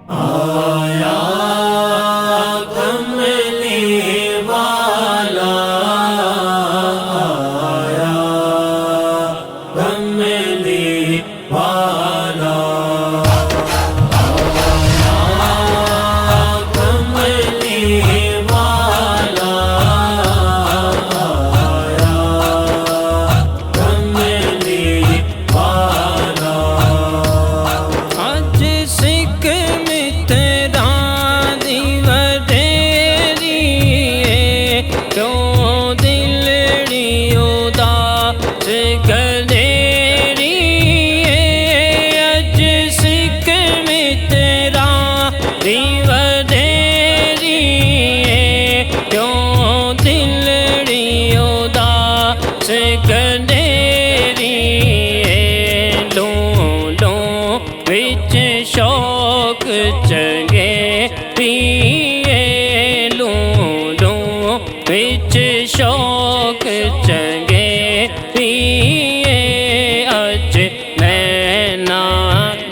آیا کملی والا، آیا کملی والا، آیا کملی والا، آیا کملی والا۔ آج سکھ میں تیرا دیوڈیری ہے، کیوں دلڑی اداس گدیری ہے۔ آج سکھ میں تیرا دیوڈیری ہے، کیوں دلڑی اداس گدیری ہے۔ لوں لوں وچ شوق چنگے پیے، لوں لوں وچ شوق چنگے پیے۔ اج میں نہ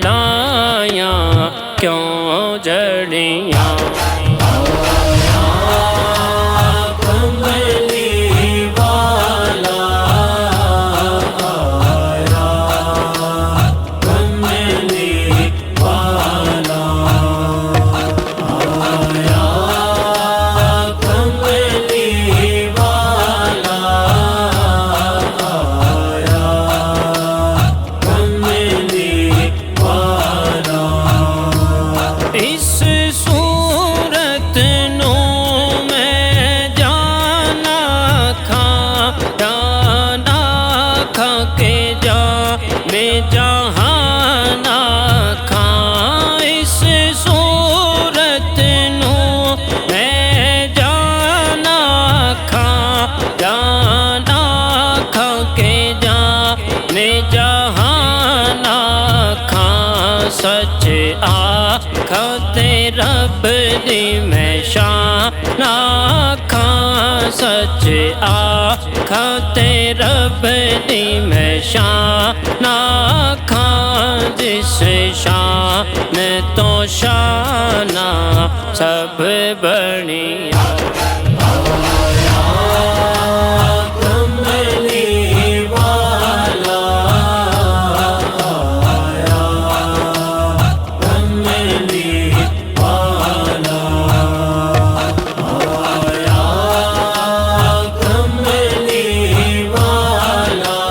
لایا کیوں جڑیاں، کملی والا، آیا کملی والا، آیا کملی والا، آیا کملی والا۔ اس صورت نو میں جانا کھا، جانا کھا کے جا میں جہانا کھا۔ اس صورت نو میں جانا کھا، جانا کھا کے جا میں جہانا کھا۔ سچ آکھتے رب دی میں شان آکھاں، سچ آکھتے رب دی میں شان آکھاں۔ جس شان تو شانہ سب بڑیاں، کملی والا، آیا کملی والا، آیا کملی والا،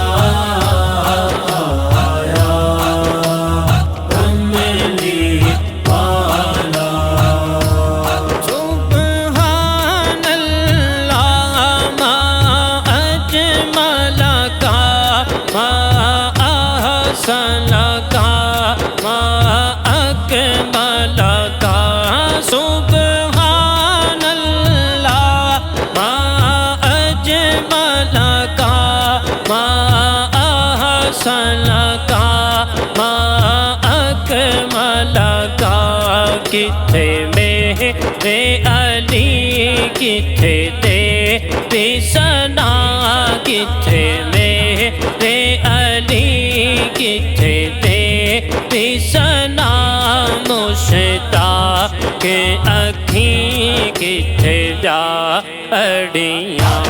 آیا کملی والا۔ سبحان اللہ ما اجمل کا، ما احسن کا، ما اکمل کا۔ سبحان اللہ ما اجمل کا، ما احسن کا، ما اکمل کا۔ کتھے میرے علی کتھے تیری ثنا، کتھے میرے علی کتھے تیری ثنا۔ مشتاق اکھیں کتھے جا اڑیاں،